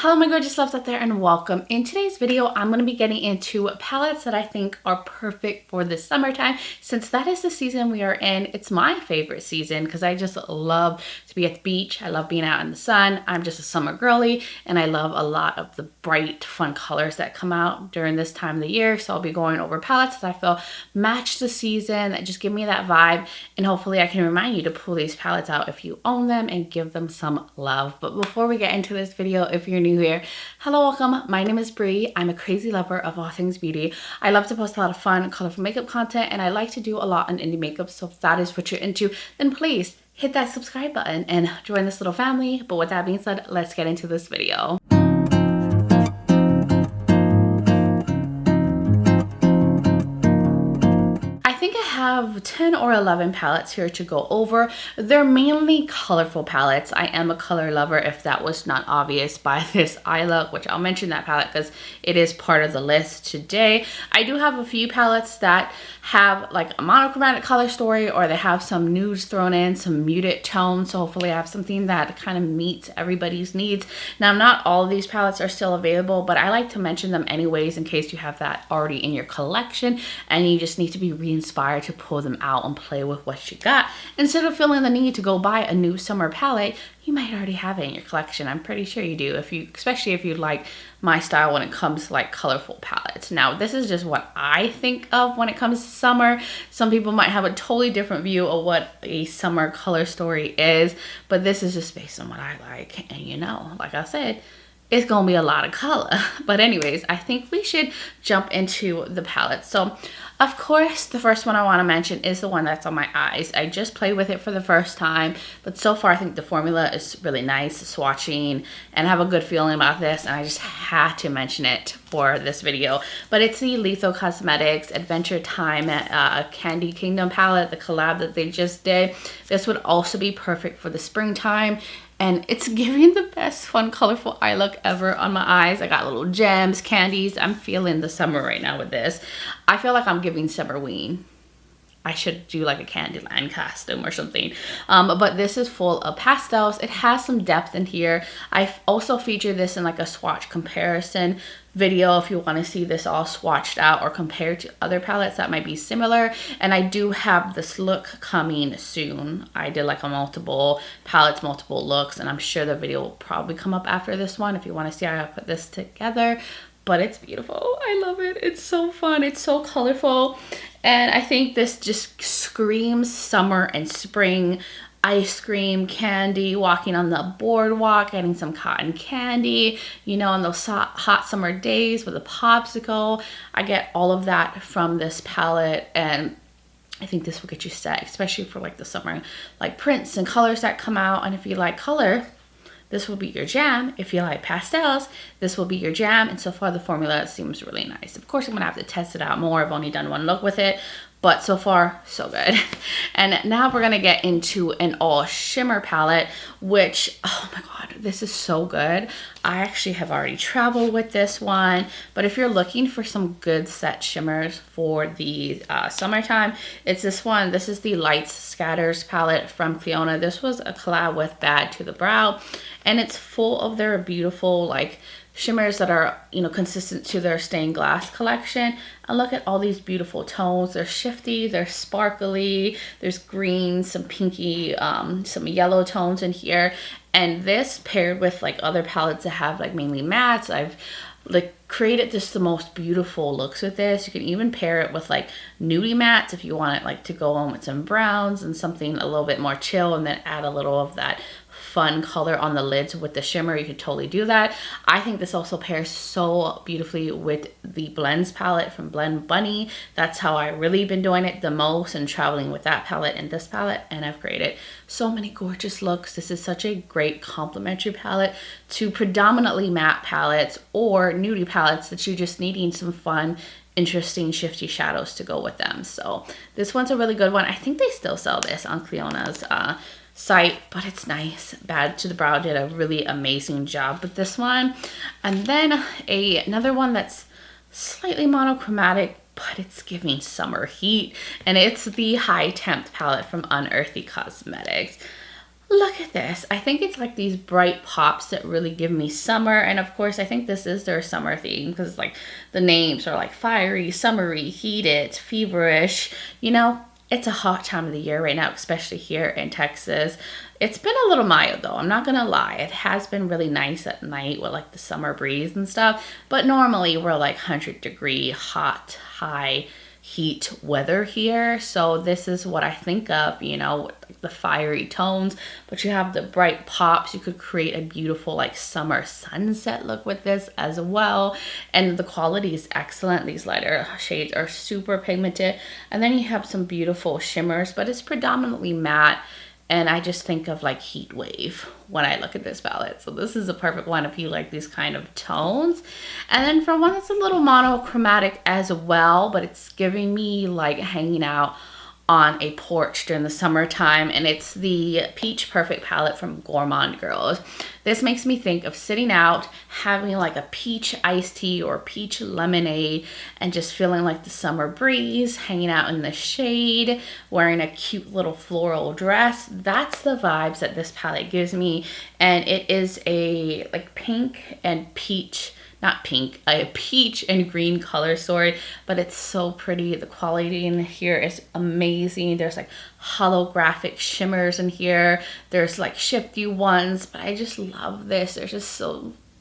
Hello my gorgeous loves out there and welcome. In today's video, I'm going to be getting into palettes that I think are perfect for the summertime. Since that is the season we are in, it's my favorite season because I just love to be at the beach. I love being out in the sun. I'm just a summer girly and I love a lot of the bright, fun colors that come out during this time of the year. So I'll be going over palettes that I feel match the season, that just give me that vibe. And hopefully I can remind you to pull these palettes out if you own them and give them some love. But before we get into this video, if you're new here, hello, welcome. My name is Bree. I'm a crazy lover of all things beauty. I love to post a lot of fun, colorful makeup content, and I like to do a lot on indie makeup. So if that is what you're into, then please hit that subscribe button and join this little family. But with that being said, let's get into this video. I have 10 or 11 palettes here to go over. They're mainly colorful palettes. I am a color lover, if that was not obvious by this eye look, which I'll mention that palette because it is part of the list today. I do have a few palettes that have like a monochromatic color story, or they have some nudes thrown in, some muted tones. So hopefully I have something that kind of meets everybody's needs. Now, not all of these palettes are still available, but I like to mention them anyways in case you have that already in your collection and you just need to be re-inspired to pull them out and play with what you got. Instead of feeling the need to go buy a new summer palette, you might already have it in your collection. I'm pretty sure you do, especially if you like my style when it comes to like colorful palettes. Now, this is just what I think of when it comes to summer. Some people might have a totally different view of what a summer color story is, but this is just based on what I like. And you know, like I said, it's gonna be a lot of color. But anyways, I think we should jump into the palette. So of course, the first one I want to mention is the one that's on my eyes. I just played with it for the first time, but so far I think the formula is really nice, swatching, and I have a good feeling about this, and I just had to mention it for this video. But it's the Itel Cosmetics Adventure Time Candy Kingdom palette, the collab that they just did. This would also be perfect for the springtime. And it's giving the best fun, colorful eye look ever on my eyes. I got little gems, candies. I'm feeling the summer right now with this. I feel like I'm giving Summerween. I should do like a Candyland costume or something. But this is full of pastels. It has some depth in here. I've also featured this in like a swatch comparison video if you want to see this all swatched out or compared to other palettes that might be similar. And I do have this look coming soon. I did like a multiple palettes, multiple looks, and I'm sure the video will probably come up after this one if you want to see how I put this together. But it's beautiful. I love it. It's so fun. It's so colorful. And I think this just screams summer and spring. Ice cream, candy, walking on the boardwalk, getting some cotton candy, you know, on those hot summer days with a popsicle. I get all of that from this palette, and I think this will get you set, especially for like the summer, like prints and colors that come out. And if you like color, this will be your jam. If you like pastels, this will be your jam. And so far the formula seems really nice. Of course, I'm gonna have to test it out more. I've only done one look with it, but so far so good. And now we're gonna get into an all shimmer palette, which, oh my God, this is so good. I actually have already traveled with this one, but if you're looking for some good set shimmers for the summertime, it's this one. This is the Lights Scatters palette from Clionadh. This was a collab with Bad to the Brow, and it's full of their beautiful like shimmers that are, you know, consistent to their stained glass collection. And look at all these beautiful tones. They're shifty, they're sparkly, there's green, some pinky, some yellow tones in here. And this paired with like other palettes that have like mainly mattes, I've like created just the most beautiful looks with this. You can even pair it with like nudie mattes if you want it like to go on with some browns and something a little bit more chill, and then add a little of that fun color on the lids with the shimmer. You could totally do that. I think this also pairs so beautifully with the blends palette from Blend Bunny. That's how I really been doing it the most, and traveling with that palette and this palette, and I've created so many gorgeous looks. This is such a great complementary palette to predominantly matte palettes or nudie palettes that you're just needing some fun, interesting, shifty shadows to go with them. So this one's a really good one. I think they still sell this on Clionadh's site, but it's nice. Bad to the Brow did a really amazing job with this one. And then another one that's slightly monochromatic, but it's giving summer heat, and it's the High Temp palette from Unearthly Cosmetics. Look at this. I think it's like these bright pops that really give me summer. And of course, I think this is their summer theme because like the names are like fiery, summery, heated, feverish. You know, it's a hot time of the year right now, especially here in Texas. It's been a little mild though, I'm not gonna lie. It has been really nice at night with like the summer breeze and stuff. But normally we're like 100-degree hot, high heat weather here. So this is what I think of, you know, with the fiery tones, but you have the bright pops. You could create a beautiful like summer sunset look with this as well. And the quality is excellent. These lighter shades are super pigmented. And then you have some beautiful shimmers, but it's predominantly matte. And I just think of like heat wave when I look at this palette. So this is a perfect one if you like these kind of tones. And then for one that's a little monochromatic as well, but it's giving me like hanging out on a porch during the summertime, and it's the Peach Perfect palette from Gourmande Girls. This makes me think of sitting out, having like a peach iced tea or peach lemonade, and just feeling like the summer breeze, hanging out in the shade, wearing a cute little floral dress. That's the vibes that this palette gives me, and it is a like pink and peach, not pink, a peach and green color story, but it's so pretty. The quality in here is amazing. There's like holographic shimmers in here. There's like shifty ones, but I just love this. There's just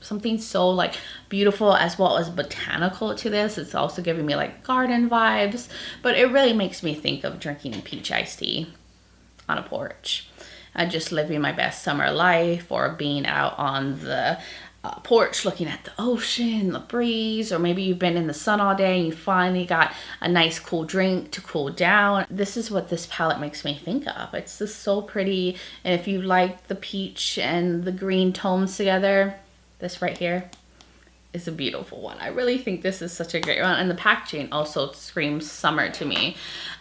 something so like beautiful as well as botanical to this. It's also giving me like garden vibes, but it really makes me think of drinking peach iced tea on a porch. Just living my best summer life, or being out on the porch looking at the ocean, the breeze, or maybe you've been in the sun all day and you finally got a nice cool drink to cool down. This is what this palette makes me think of. It's just so pretty. And if you like the peach and the green tones together, this right here is a beautiful one. I really think this is such a great one, and the packaging also screams summer to me.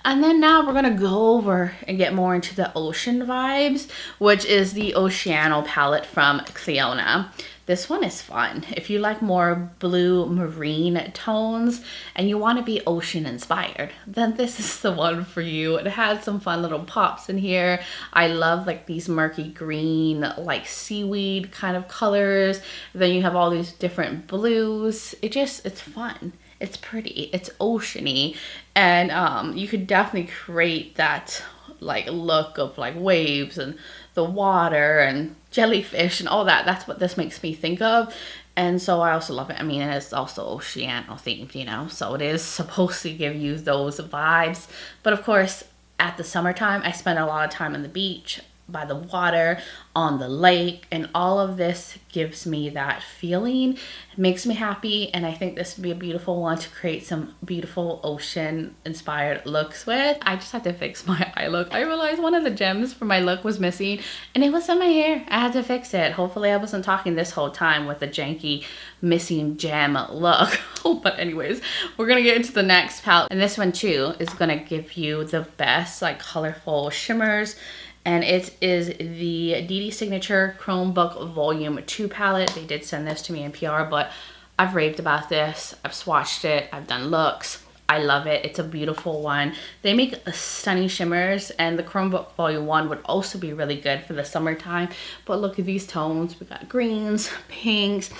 And then now we're gonna go over and get more into the ocean vibes, which is the Oceaniano palette from Clionadh. This one is fun. If you like more blue marine tones and you want to be ocean inspired, then this is the one for you. It has some fun little pops in here. I love like these murky green, like seaweed kind of colors. Then you have all these different blues. It's fun. It's pretty. It's oceany. And you could definitely create that like look of like waves and the water and jellyfish and all that. That's what this makes me think of. And so I also love it. I mean, it's also Oceaniano themed, you know, so it is supposed to give you those vibes. But of course, at the summertime, I spend a lot of time on the beach, by the water, on the lake, and all of this gives me that feeling. It makes me happy, and I think this would be a beautiful one to create some beautiful ocean inspired looks with. I just had to fix my eye look. I realized one of the gems for my look was missing, and it was in my hair. I had to fix it. Hopefully I wasn't talking this whole time with a janky missing gem look. But anyways, we're gonna get into the next palette, and this one too is gonna give you the best like colorful shimmers. And it is the DedeSignature Chromebook Volume 2 palette. They did send this to me in PR, but I've raved about this. I've swatched it. I've done looks. I love it. It's a beautiful one. They make stunning shimmers, and the Chromebook Volume 1 would also be really good for the summertime. But look at these tones. We got greens, pinks,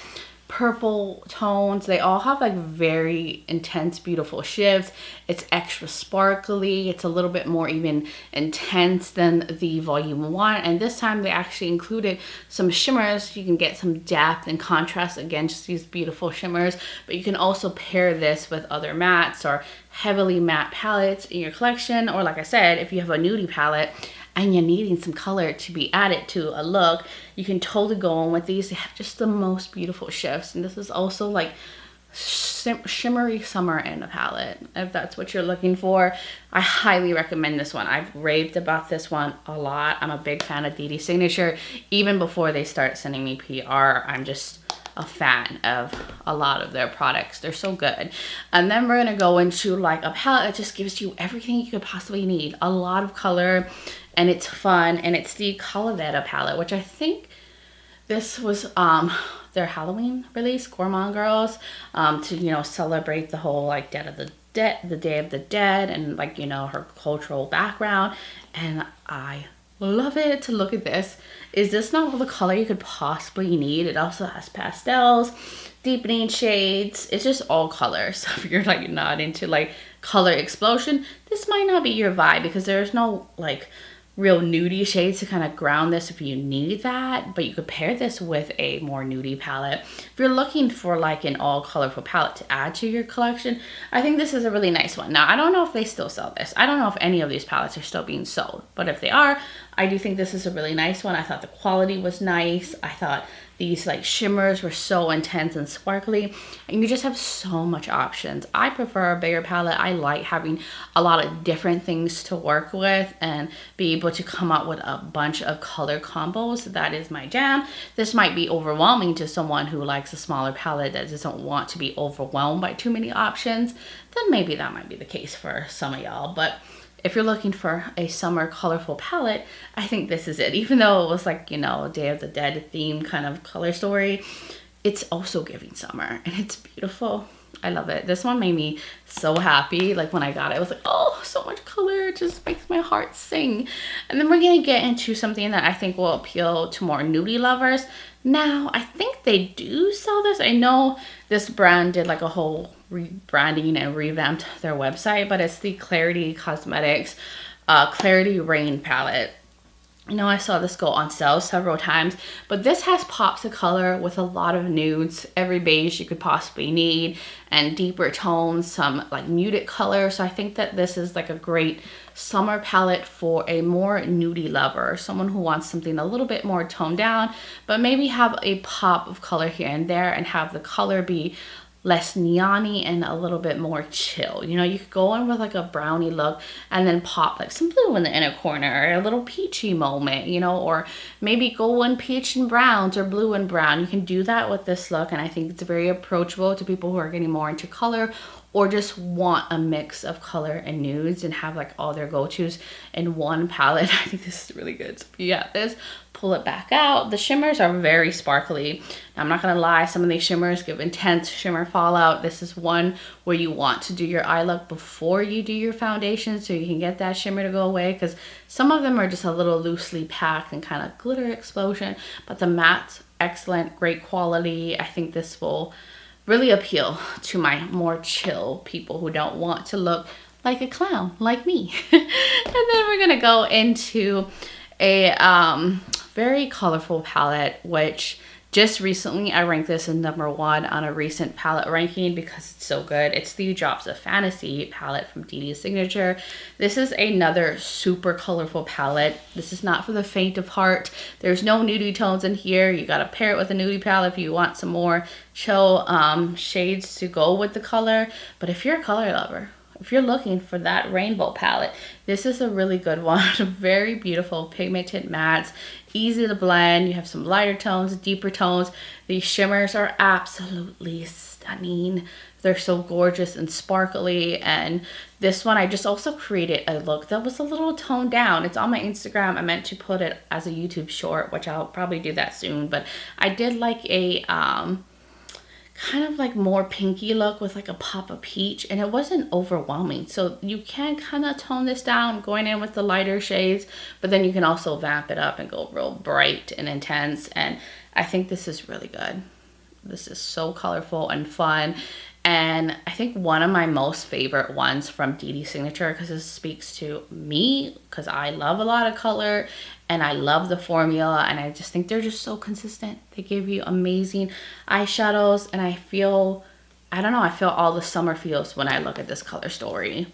purple tones. They all have like very intense, beautiful shifts. It's extra sparkly. It's a little bit more even intense than the volume 1. And this time they actually included some shimmers. You can get some depth and contrast against these beautiful shimmers, but you can also pair this with other mattes or heavily matte palettes in your collection. Or like I said, if you have a nudie palette and you're needing some color to be added to a look, you can totally go on with these. They have just the most beautiful shifts. And this is also like shimmery summer in a palette. If that's what you're looking for, I highly recommend this one. I've raved about this one a lot. I'm a big fan of DedeSignature. Even before they start sending me PR, I'm just a fan of a lot of their products. They're so good. And then we're gonna go into like a palette that just gives you everything you could possibly need. A lot of color, and it's fun, and it's the Calavera palette, which I think this was their Halloween release, Gourmand Girls, to, you know, celebrate the whole like the Day of the Dead, and like, you know, her cultural background. And I love it to look at this. Is this not all the color you could possibly need? It also has pastels, deepening shades. It's just all color. So if you're like not into like color explosion, this might not be your vibe, because there's no like real nudie shades to kind of ground this if you need that. But you could pair this with a more nudie palette. If you're looking for like an all colorful palette to add to your collection, I think this is a really nice one. Now, I don't know if they still sell this. I don't know if any of these palettes are still being sold, but if they are, I do think this is a really nice one. I thought the quality was nice. I thought these like shimmers were so intense and sparkly, and you just have so much options. I prefer a bigger palette. I like having a lot of different things to work with and be able to come up with a bunch of color combos. That is my jam. This might be overwhelming to someone who likes a smaller palette that doesn't want to be overwhelmed by too many options. Then maybe that might be the case for some of y'all. But if you're looking for a summer colorful palette, I think this is it. Even though it was like, you know, Day of the Dead theme kind of color story, it's also giving summer, and it's beautiful. I love it. This one made me so happy. Like when I got it, I was like, oh, so much color. It just makes my heart sing. And then we're going to get into something that I think will appeal to more nudie lovers. Now, I think they do sell this. I know this brand did like a whole rebranding and revamped their website, but it's the Clarity Cosmetics Clarity Rain palette. I know I saw this go on sale several times, but this has pops of color with a lot of nudes, every beige you could possibly need, and deeper tones, some like muted color. So I think that this is like a great summer palette for a more nudie lover, someone who wants something a little bit more toned down, but maybe have a pop of color here and there, and have the color be less neon-y and a little bit more chill. You know, you could go in with like a brownie look and then pop like some blue in the inner corner, or a little peachy moment, you know, or maybe go in peach and browns or blue and brown. You can do that with this look, and I think it's very approachable to people who are getting more into color, or just want a mix of color and nudes and have like all their go-tos in one palette. I think this is really good. So if you got this, pull it back out. The shimmers are very sparkly. Now, I'm not gonna lie, some of these shimmers give intense shimmer fallout. This is one where you want to do your eye look before you do your foundation, so you can get that shimmer to go away, because some of them are just a little loosely packed and kind of glitter explosion. But the matte's excellent, great quality. I think this will really appeal to my more chill people who don't want to look like a clown like me. And then we're gonna go into a very colorful palette, which just recently I ranked this as #1 on a recent palette ranking because it's so good. It's the Drops of Fantasy palette from DedeSignature. This is another super colorful palette. This is not for the faint of heart. There's no nudie tones in here. You gotta pair it with a nudie palette if you want some more chill shades to go with the color. But if you're a color lover, if you're looking for that rainbow palette, this is a really good one. Very beautiful pigmented mattes, easy to blend. You have some lighter tones, deeper tones. These shimmers are absolutely stunning. They're so gorgeous and sparkly. And this one, I just also created a look that was a little toned down. It's on my Instagram. I meant to put it as a YouTube short, which I'll probably do that soon. But I did like a kind of like more pinky look with like a pop of peach, and it wasn't overwhelming. So you can kind of tone this down going in with the lighter shades, but then you can also vamp it up and go real bright and intense. And I think this is really good. This is so colorful and fun. And I think one of my most favorite ones from DedeSignature, because this speaks to me, because I love a lot of color and I love the formula, and I just think they're just so consistent. They give you amazing eyeshadows, and I feel, I don't know, I feel all the summer feels when I look at this color story.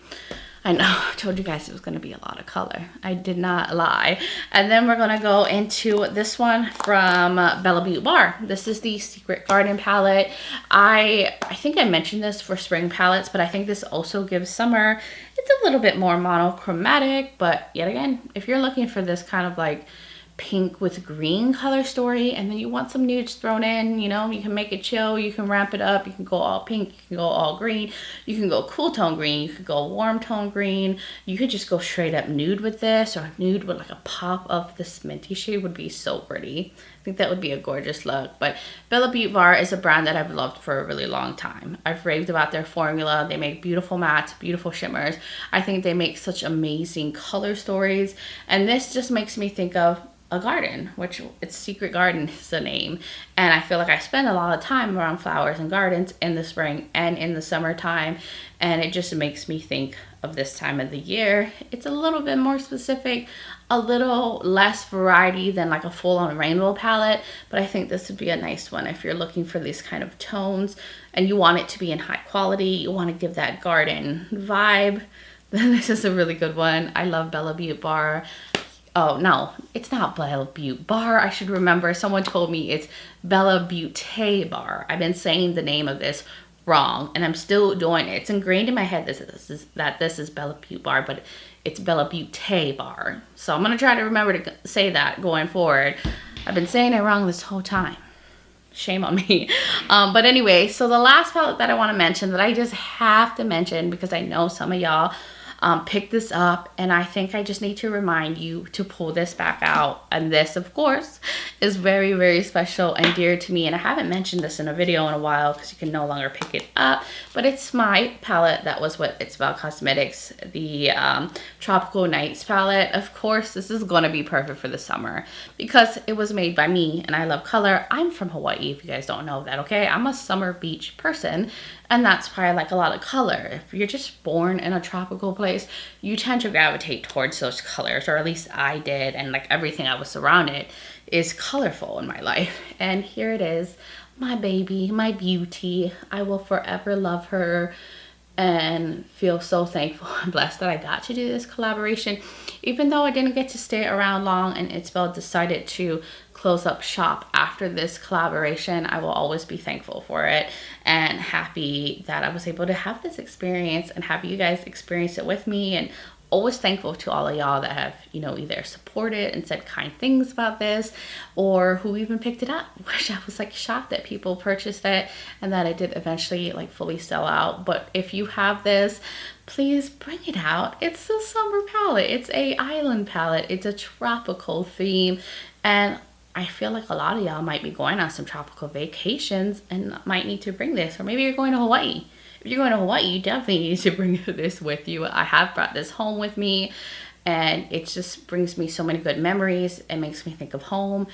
I know, I told you guys it was going to be a lot of color. I did not lie. And then we're going to go into this one from Beaute Bar. This is the Secret Garden palette. I think I mentioned this for spring palettes, but I think this also gives summer. It's a little bit more monochromatic, but yet again, if you're looking for this kind of like pink with green color story, and then you want some nudes thrown in, you know, you can make it chill, you can ramp it up, you can go all pink, you can go all green, you can go cool tone green, you could go warm tone green, you could just go straight up nude with this, or nude with like a pop of this minty shade would be so pretty. I think that would be a gorgeous look. But Beaute Bar is a brand that I've loved for a really long time. I've raved about their formula. They make beautiful mattes, beautiful shimmers. I think they make such amazing color stories. And this just makes me think of a garden, which it's Secret Garden is the name. And I feel like I spend a lot of time around flowers and gardens in the spring and in the summertime. And it just makes me think of this time of the year. It's a little bit more specific, a little less variety than like a full-on rainbow palette, but I think this would be a nice one if you're looking for these kind of tones and you want it to be in high quality, you want to give that garden vibe, then this is a really good one. I love Beaute Bar. Oh no, it's not Beaute Bar. I should remember. Someone told me it's Beaute Bar. I've been saying the name of this wrong and I'm still doing it. It's ingrained in my head that this is Beaute Bar, but it's Beaute Bar. So I'm gonna try to remember to say that going forward. I've been saying it wrong this whole time. Shame on me. But anyway, so the last palette that I want to mention that I just have to mention because I know some of y'all picked this up and I think I just need to remind you to pull this back out. And this of course is very, very special and dear to me, and I haven't mentioned this in a video in a while because you can no longer pick it up, but it's my palette that was with Adept Cosmetics, the Tropical Nights palette. Of course this is going to be perfect for the summer because it was made by me and I love color. I'm from Hawaii, if you guys don't know that, okay? I'm a summer beach person and that's why I like a lot of color. If you're just born in a tropical place, you tend to gravitate towards those colors, or at least I did, and like everything I was surrounded is colorful in my life. And here it is, my baby, my beauty. I will forever love her and feel so thankful and blessed that I got to do this collaboration. Even though I didn't get to stay around long and Itel decided to close up shop after this collaboration, I will always be thankful for it and happy that I was able to have this experience and have you guys experience it with me, and always thankful to all of y'all that have, you know, either supported and said kind things about this or who even picked it up, which I was like shocked that people purchased it and that it did eventually like fully sell out. But if you have this, please bring it out. It's a summer palette, it's a island palette, it's a tropical theme, and I feel like a lot of y'all might be going on some tropical vacations and might need to bring this, or maybe you're going to Hawaii. If you're going to Hawaii, you definitely need to bring this with you. I have brought this home with me and it just brings me so many good memories. It makes me think of home.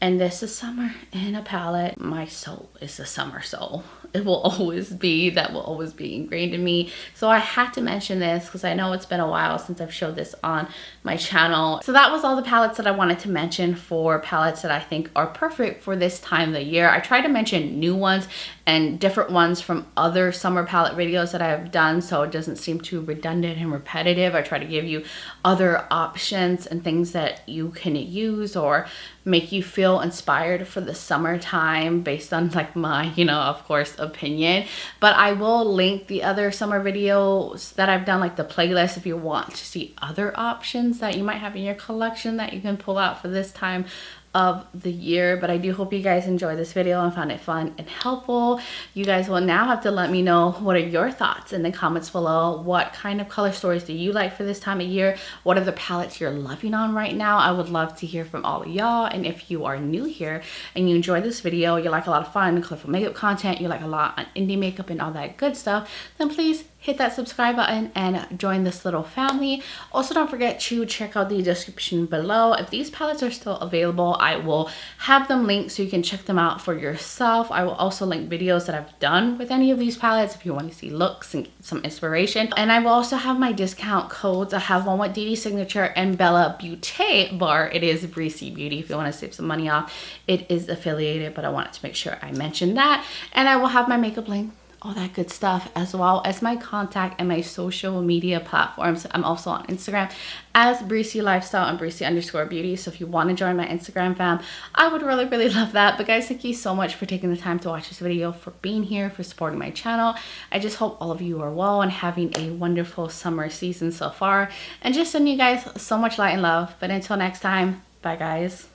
And this is summer in a palette. My soul is a summer soul. It will always be, that will always be ingrained in me. So I had to mention this because I know it's been a while since I've showed this on my channel. So that was all the palettes that I wanted to mention for palettes that I think are perfect for this time of the year. I try to mention new ones and different ones from other summer palette videos that I have done so it doesn't seem too redundant and repetitive. I try to give you other options and things that you can use or make you feel inspired for the summertime based on like my, you know, of course, opinion. But I will link the other summer videos that I've done, like the playlist, if you want to see other options that you might have in your collection that you can pull out for this time of the year. But I do hope you guys enjoyed this video and found it fun and helpful. You guys will now have to let me know what are your thoughts in the comments below. What kind of color stories do you like for this time of year? What are the palettes you're loving on right now? I would love to hear from all of y'all. And if you are new here and you enjoy this video, you like a lot of fun and colorful makeup content, you like a lot on indie makeup and all that good stuff, then please hit that subscribe button and join this little family. Also, don't forget to check out the description below. If these palettes are still available, I will have them linked so you can check them out for yourself. I will also link videos that I've done with any of these palettes if you want to see looks and get some inspiration. And I will also have my discount codes. I have one with DedeSignature and Beaute Bar. It is Breezy Beauty if you want to save some money off. It is affiliated, but I wanted to make sure I mentioned that. And I will have my makeup link, all that good stuff, as well as my contact and my social media platforms. I'm also on Instagram as Breezy Lifestyle and Breezy_Beauty. So if you want to join my Instagram fam, I would really, really love that. But guys, thank you so much for taking the time to watch this video, for being here, for supporting my channel. I just hope all of you are well and having a wonderful summer season so far. And just sending you guys so much light and love. But until next time, bye guys.